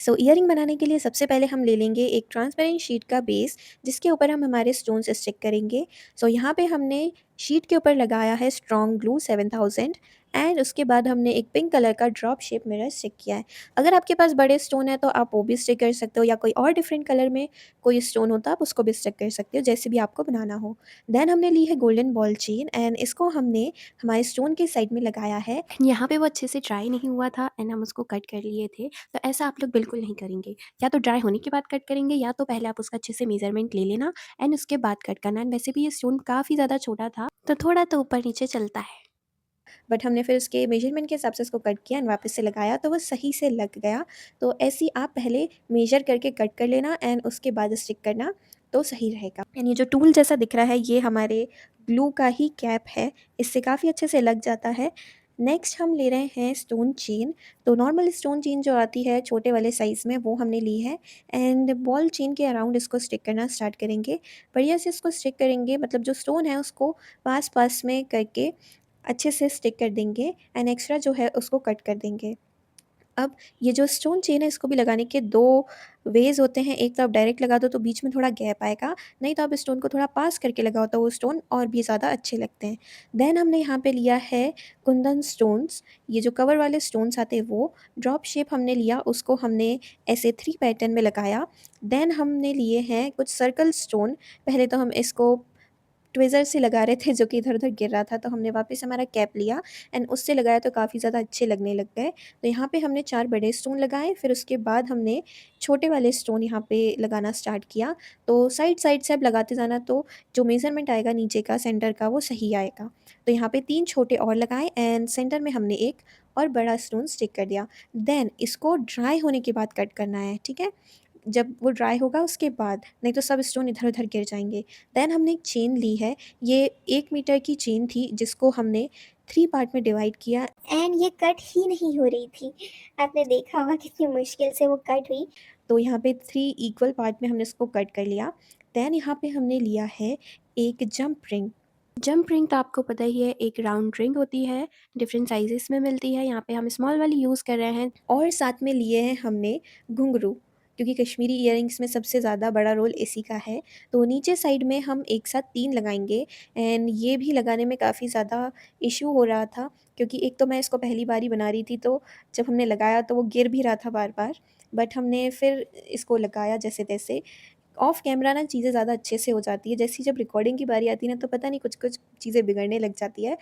सो earring बनाने के लिए सबसे पहले हम ले लेंगे एक ट्रांसपेरेंट शीट का बेस, जिसके ऊपर हम हमारे स्टोन्स स्टिक करेंगे। सो यहाँ पे हमने शीट के ऊपर लगाया है स्ट्रॉन्ग ग्लू 7000 एंड उसके बाद हमने एक पिंक कलर का ड्रॉप शेप मिरर स्टिक किया है। अगर आपके पास बड़े स्टोन है तो आप वो भी स्टिक कर सकते हो, या कोई और डिफरेंट कलर में कोई स्टोन होता है आप उसको भी स्टिक कर सकते हो, जैसे भी आपको बनाना हो। देन हमने ली है गोल्डन बॉल चेन एंड इसको हमने हमारे स्टोन के साइड में लगाया है। यहाँ पे वो अच्छे से ड्राई नहीं हुआ था एंड हम उसको कट कर लिए थे। तो ऐसा आप लोग बिल्कुल नहीं करेंगे, या तो ड्राई होने के बाद कट करेंगे या तो पहले आप उसका अच्छे से मेजरमेंट ले लेना एंड उसके बाद कट करना। एंड वैसे भी ये स्टोन काफ़ी ज़्यादा छोटा था तो थोड़ा तो ऊपर नीचे चलता है। बट हमने फिर उसके मेजरमेंट के हिसाब से उसको कट किया एंड वापस से लगाया तो वो सही से लग गया। तो ऐसे ही आप पहले मेजर करके कट कर लेना एंड उसके बाद स्टिक करना तो सही रहेगा। एंड ये जो टूल जैसा दिख रहा है ये हमारे ग्लू का ही कैप है, इससे काफ़ी अच्छे से लग जाता है। नेक्स्ट हम ले रहे हैं स्टोन चेन। तो नॉर्मल स्टोन चेन जो आती है छोटे वाले साइज़ में वो हमने ली है एंड बॉल चेन के अराउंड इसको स्टिक करना स्टार्ट करेंगे। बढ़िया से इसको स्टिक करेंगे, मतलब जो स्टोन है उसको पास पास में करके अच्छे से स्टिक कर देंगे एंड एक्स्ट्रा जो है उसको कट कर देंगे। अब ये जो स्टोन चेन है इसको भी लगाने के 2 वेज़ होते हैं, एक तो आप डायरेक्ट लगा दो तो बीच में थोड़ा गैप आएगा, नहीं तो आप स्टोन को थोड़ा पास करके लगाओ तो वो स्टोन और भी ज़्यादा अच्छे लगते हैं। देन हमने यहाँ पे लिया है कुंदन स्टोन्स, ये जो कवर वाले स्टोन्स आते हैं वो, ड्रॉप शेप हमने लिया उसको हमने ऐसे 3 पैटर्न में लगाया। देन हमने लिए हैं कुछ सर्कल स्टोन, पहले तो हम इसको ट्विज़र से लगा रहे थे जो कि इधर-उधर गिर रहा था, तो हमने वापस हमारा कैप लिया एंड उससे लगाया तो काफ़ी ज़्यादा अच्छे लगने लग गए। तो यहाँ पे हमने 4 बड़े स्टोन लगाए, फिर उसके बाद हमने छोटे वाले स्टोन यहाँ पे लगाना स्टार्ट किया। तो साइड-साइड से आप लगाते जाना तो जो मेज़रमेंट आएगा नीचे का सेंटर का वो सही आएगा। तो यहाँ पे 3 छोटे और लगाए एंड सेंटर में हमने एक और बड़ा स्टोन स्टिक कर दिया। देन इसको ड्राई होने के बाद कट करना है, ठीक है? जब वो ड्राई होगा उसके बाद, नहीं तो सब स्टोन इधर-उधर गिर जाएँगे। देन हमने एक चेन ली है, ये 1 मीटर की चेन थी जिसको हमने 3 पार्ट में डिवाइड किया एंड ये कट ही नहीं हो रही थी। आपने देखा होगा कितनी मुश्किल से वो कट हुई। तो यहाँ पे 3 इक्वल पार्ट में हमने इसको कट कर लिया। देन यहाँ पे हमने लिया है एक जंप रिंग। जंप रिंग तो आपको पता ही है, एक राउंड रिंग होती है, डिफरेंट साइजेस में मिलती है। यहाँ पे हम स्मॉल वाली यूज़ कर रहे हैं। और साथ में लिए हैं हमने घुंघरू, क्योंकि कश्मीरी इयररिंग्स में सबसे ज़्यादा बड़ा रोल इसी का है। तो नीचे साइड में हम एक साथ 3 लगाएँगे एंड ये भी लगाने में काफ़ी ज़्यादा इश्यू हो रहा था, क्योंकि एक तो मैं इसको पहली बार ही बना रही थी, तो जब हमने लगाया तो वो गिर भी रहा था बार-बार। बट हमने फिर इसको लगाया जैसे-तैसे। ऑफ कैमरा ना चीज़ें ज़्यादा अच्छे से हो जाती है, जैसी जब रिकॉर्डिंग की बारी आती है ना तो पता नहीं कुछ-कुछ चीज़ें बिगड़ने लग जाती है।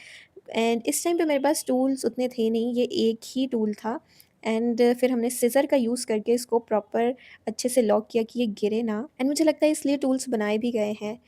एंड इस टाइम पे मेरे पास टूल्स उतने थे नहीं, ये एक ही टूल था एंड फिर हमने सिज़र का यूज़ करके इसको प्रॉपर अच्छे से लॉक किया कि ये गिरे ना। एंड मुझे लगता है इसलिए टूल्स बनाए भी गए हैं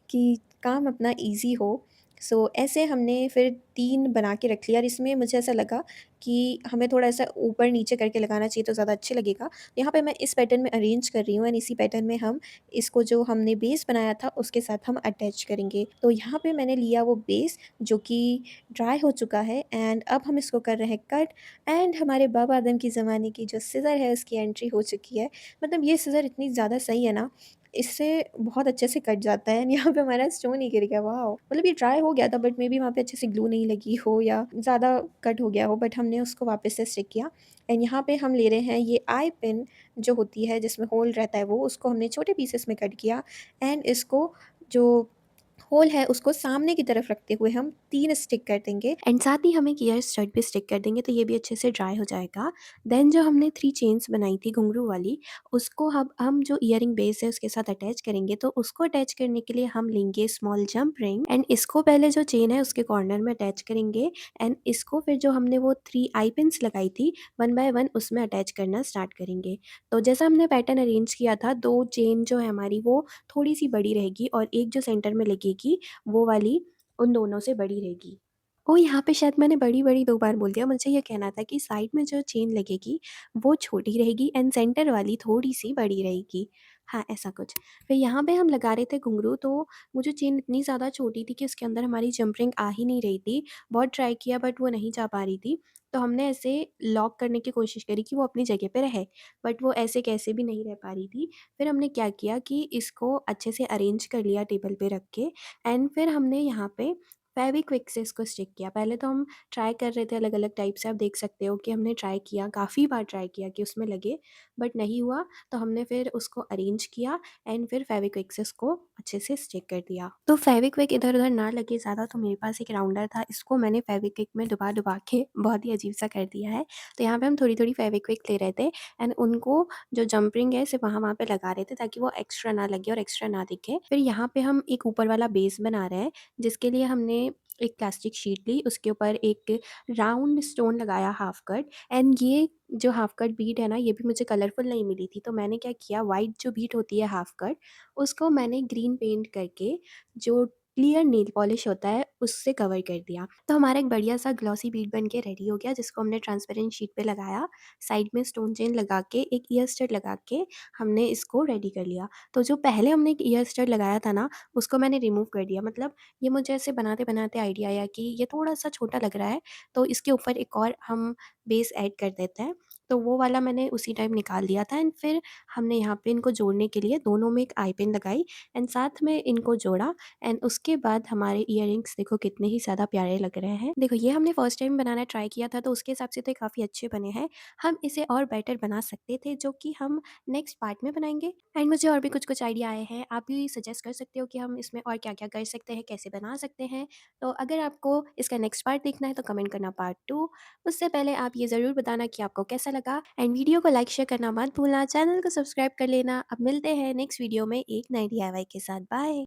कि काम अपना ईज़ी हो। सो ऐसे हमने फिर 3 बना के रख लिया और इसमें मुझे ऐसा लगा कि हमें थोड़ा ऐसा ऊपर-नीचे करके लगाना चाहिए तो ज़्यादा अच्छे लगेगा। यहाँ पे मैं इस पैटर्न में अरेंज कर रही हूँ एंड इसी पैटर्न में हम इसको जो हमने बेस बनाया था उसके साथ हम अटैच करेंगे। तो यहाँ पे मैंने लिया वो बेस जो कि ड्राई हो चुका है एंड अब हम इसको कर रहे हैं कट एंड हमारे बाबा आदम की ज़माने की जो सिज़र है उसकी एंट्री हो चुकी है। मतलब ये सिज़र इतनी ज़्यादा सही है ना, इससे बहुत अच्छे से कट जाता है एंड यहाँ पे हमारा स्टोन ही गिर गया, वॉव! मतलब ये ड्राई हो गया था बट मेबी वहाँ पे अच्छे से ग्लू नहीं लगी हो या ज़्यादा कट हो गया हो, बट हमने उसको वापस से स्टिक किया। एंड यहाँ पे हम ले रहे हैं ये आई पिन जो होती है जिसमें होल रहता है वो, उसको हमने छोटे पीसेस में कट किया एंड इसको जो होल है उसको सामने की तरफ रखते हुए हम 3 स्टिक कर देंगे। एंड साथ ही हम एक ईयर स्टड भी स्टिक कर देंगे तो ये भी अच्छे से ड्राई हो जाएगा। देन जो हमने 3 चेन्स बनाई थी घुंघरू वाली, उसको हम जो ईयरिंग बेस है उसके साथ अटैच करेंगे। तो उसको अटैच करने के लिए हम लेंगे स्मॉल जंप रिंग एंड इसको पहले जो चेन है उसके कॉर्नर में अटैच करेंगे एंड इसको फिर जो हमने वो 3 आई पिन्स लगाई थी 1 बाय 1 उसमें अटैच करना स्टार्ट करेंगे। तो जैसा हमने पैटर्न अरेंज किया था, 2 चेन जो है हमारी वो थोड़ी-सी बड़ी रहेगी और एक जो सेंटर में लगेगी वो वाली उन दोनों से बड़ी रहेगी। ओह! यहाँ पे शायद मैंने बड़ी-बड़ी 2 बार बोल दिया। मुझे ये कहना था कि साइड में जो चेन लगेगी, वो छोटी रहेगी एंड सेंटर वाली थोड़ी-सी बड़ी रहेगी। हाँ, ऐसा कुछ। फिर यहाँ पे हम लगा रहे थे घुंघरू, तो वो जो चेन इतनी ज़्यादा छोटी थी कि उसके अंदर हमारी जंप रिंग आ ही नहीं रही थी। बहुत ट्राई किया बट वो नहीं जा पा रही थी। तो हमने ऐसे लॉक करने की कोशिश करी कि वो अपनी जगह पे रहे, बट वो ऐसे कैसे भी नहीं रह पा रही थी। फिर हमने क्या किया कि इसको अच्छे से अरेंज कर लिया टेबल पे रख के एंड फिर हमने यहाँ पे फेविक्विक से इसको स्टिक किया। पहले तो हम ट्राई कर रहे थे अलग-अलग टाइप से, आप देख सकते हो कि हमने ट्राई किया, काफ़ी बार ट्राई किया कि उसमें लगे, बट नहीं हुआ, तो हमने फिर उसको अरेंज किया एंड फिर फेविक्विक से उसको अच्छे से स्टिक कर दिया। तो फेविक्विक इधर-उधर ना लगे ज़्यादा, तो मेरे पास एक राउंडर था, इसको मैंने फेविक्विक में डुबा-डुबा के बहुत ही अजीब-सा कर दिया है। तो यहाँ पे हम थोड़ी-थोड़ी फेविक्विक ले रहे थे एंड उनको जो जंप रिंग है सिर्फ़ वहाँ-वहाँ पे लगा रहे थे ताकि वो एक्स्ट्रा ना लगे और एक्स्ट्रा ना दिखे। फिर यहाँ पे हम एक ऊपर वाला बेस बना रहे हैं, जिसके लिए हमने एक प्लास्टिक शीट ली, उसके ऊपर एक राउंड स्टोन लगाया हाफ कट एंड ये जो हाफ कट बीड है ना, ये भी मुझे कलरफुल नहीं मिली थी, तो मैंने क्या किया, वाइट जो बीड होती है हाफ कट, उसको मैंने ग्रीन पेंट करके जो क्लियर नेल पॉलिश होता है उससे कवर कर दिया। तो हमारा एक बढ़िया सा ग्लॉसी बीड बन के रेडी हो गया, जिसको हमने ट्रांसपेरेंट शीट पे लगाया, साइड में स्टोन चेन लगा के एक ईयर स्टड लगा के हमने इसको रेडी कर लिया। तो जो पहले हमने एक ईयर स्टड लगाया था ना, उसको मैंने रिमूव कर दिया, मतलब ये मुझे ऐसे बनाते-बनाते आइडिया आया कि ये थोड़ा-सा छोटा लग रहा है, तो इसके ऊपर एक और हम बेस ऐड कर देते हैं। तो वो वाला मैंने उसी टाइम निकाल दिया था एंड फिर हमने यहाँ पे इनको जोड़ने के लिए दोनों में एक आई पिन लगाई एंड साथ में इनको जोड़ा एंड उसके बाद हमारे इयररिंग्स देखो कितने ही ज़्यादा प्यारे लग रहे हैं। देखो ये हमने फर्स्ट टाइम बनाना ट्राई किया था, तो उसके हिसाब से तो ये काफ़ी अच्छे बने हैं। हम इसे और बेटर बना सकते थे, जो कि हम नेक्स्ट पार्ट में बनाएँगे एंड मुझे और भी कुछ-कुछ आइडिया आए हैं। आप भी सजेस्ट कर सकते हो कि हम इसमें और क्या-क्या कर सकते हैं, कैसे बना सकते हैं। तो अगर आपको इसका नेक्स्ट पार्ट देखना है तो कमेंट करना पार्ट 2। उससे पहले आप ये ज़रूर बताना कि आपको कैसा लगा एंड वीडियो को लाइक शेयर करना मत भूलना, चैनल को सब्सक्राइब कर लेना। अब मिलते हैं नेक्स्ट वीडियो में एक नई डीआईवाई के साथ। बाय।